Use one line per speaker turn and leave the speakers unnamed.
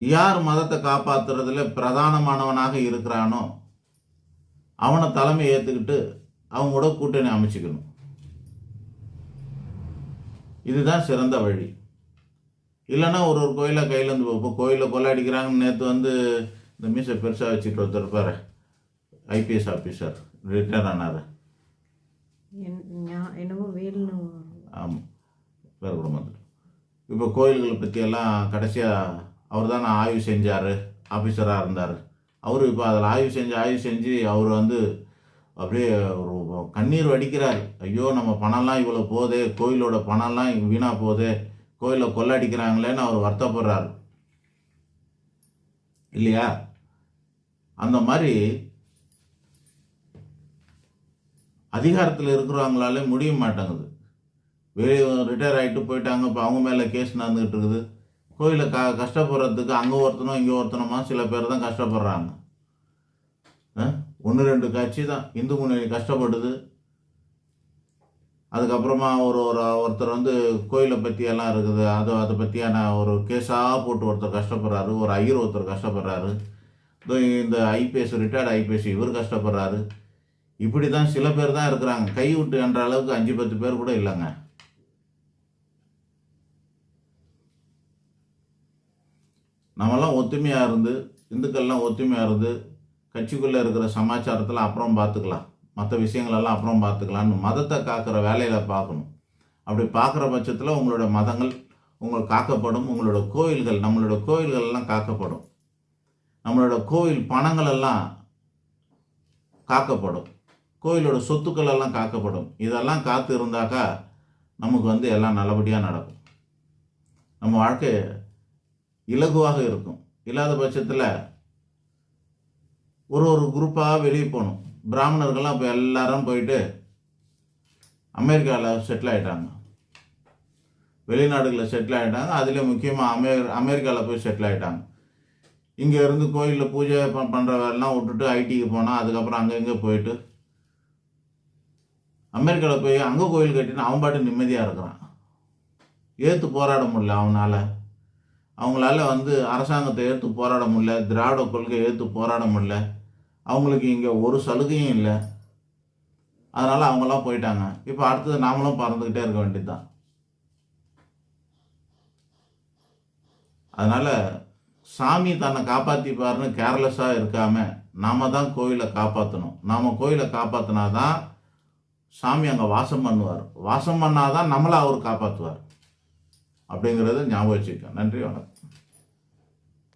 யார் மதத்தை காப்பாற்றுறதுல பிரதானமானவனாக இருக்கிறானோ அவனை தலைமை ஏற்றுக்கிட்டு அவங்களோட கூட்டணி அமைச்சிக்கணும். இதுதான் சிறந்த வழி. இல்லைன்னா ஒரு கோயிலை கையிலேருந்து இப்போ கோயிலில் கொள்ளை அடிக்கிறாங்கன்னு நேற்று இந்த மீசை பெருசாக வச்சுட்டு ஒருத்தர் இருப்பார், ஐபிஎஸ் ஆஃபீஸர், ரிட்டையர் ஆனார். ஆமாம், பேர் கூட வந்துட்டு. இப்போ கோயில்களை பற்றியெல்லாம் கடைசியாக அவர் தான் ஆய்வு செஞ்சார், ஆஃபீஸராக இருந்தார். அவர் இப்போ அதில் ஆய்வு செஞ்சு அவர் அப்படியே ஒரு கண்ணீர் வடிக்கிறார். ஐயோ, நம்ம பணம்லாம் இவ்வளோ போதே, கோயிலோட பணம்லாம் வீணாக போதே, கோயிலில் கொள்ளடிக்கிறாங்களேன்னு அவர் வருத்தப்படுறார் இல்லையா? அந்த மாதிரி அதிகாரத்தில் இருக்கிறவங்களாலே முடிய மாட்டேங்குது. வெளியே ரிட்டையர் ஆகிட்டு போயிட்டாங்க, இப்போ அவங்க மேலே கேஸ் நடந்துக்கிட்டு இருக்குது. கோயிலை கஷ்டப்படுறதுக்கு அங்கே ஒருத்தனும் இங்கே ஒருத்தனமா சில பேர் தான் கஷ்டப்படுறாங்க. 1-2 கட்சி தான் இந்து முன்னணி கஷ்டப்படுது. அதுக்கப்புறமா ஒருத்தர் கோயிலை பற்றியெல்லாம் இருக்குது, அதை பற்றியான ஒரு கேஸாக போட்டு ஒருத்தர் கஷ்டப்படுறாரு, ஒரு ஐயர் ஒருத்தர் கஷ்டப்படுறாரு, இந்த ஐபிஎஸ் ரிட்டையர்டு ஐபிஎஸ் இவர் கஷ்டப்படுறாரு. இப்படி தான் சில பேர் தான் இருக்கிறாங்க. கை விட்டு என்ற அளவுக்கு 5-10 பேர் கூட இல்லைங்க. நம்மெல்லாம் ஒத்துமையாக இருந்து, இந்துக்கள்லாம் ஒத்துமையாக இருந்து, கட்சிக்குள்ளே இருக்கிற சமாச்சாரத்தில் அப்புறம் பார்த்துக்கலாம், மற்ற விஷயங்களெல்லாம் அப்புறம் பார்த்துக்கலான்னு மதத்தை காக்கிற வேலையில் பார்க்கணும். அப்படி பார்க்குற பட்சத்தில் உங்களோட மதங்கள் உங்களுக்கு காக்கப்படும். உங்களோட கோயில்கள், நம்மளோட கோயில்கள்லாம் காக்கப்படும். நம்மளோட கோயில் பணங்கள் எல்லாம் காக்கப்படும். கோயிலோட சொத்துக்கள் எல்லாம் காக்கப்படும். இதெல்லாம் காத்து இருந்தாக்கா நமக்கு எல்லாம் நல்லபடியாக நடக்கும். நம்ம வாழ்க்கை இலகுவாக இருக்கும். இல்லாத பட்சத்தில் ஒரு குரூப்பாக வெளியே போகணும். பிராமணர்கள்லாம் இப்போ எல்லாரும் போயிட்டு அமெரிக்காவில் செட்டில் ஆகிட்டாங்க, வெளிநாடுகளில் செட்டில் ஆகிட்டாங்க. அதில் முக்கியமாக அமெரிக்காவில் போய் செட்டில் ஆகிட்டாங்க. இங்கே இருந்து கோயிலில் பூஜை பண்ணுற வேலைலாம் விட்டுட்டு ஐடிக்கு போனால், அதுக்கப்புறம் அங்கே இங்கே போயிட்டு அமெரிக்காவில் போய் அங்கே கோயில் கட்டினா அவன் பாட்டு நிம்மதியாக இருக்கிறான். ஏற்று போராட முடியல அவங்களால அரசாங்கத்தை ஏற்று போராட முடியல, திராவிட கொள்கை ஏற்று போராட முடியல. அவங்களுக்கு இங்கே ஒரு சலுகையும் இல்லை. அதனால் அவங்களாம் போயிட்டாங்க. இப்போ அடுத்தது நாமளும் பறந்துக்கிட்டே இருக்க வேண்டியது தான். அதனால் சாமி தன்னை காப்பாற்றிப்பாருன்னு கேர்லெஸ்ஸாக இருக்காமல் நாம் தான் கோயிலை காப்பாற்றணும். நாம் கோயிலை காப்பாற்றினா தான் சாமி அங்கே வாசம் பண்ணுவார். வாசம் பண்ணாதான் நம்மளை அவர் காப்பாற்றுவார். அப்படிங்கிறத ஞாபகம் வச்சுக்க. நன்றி, வணக்கம்.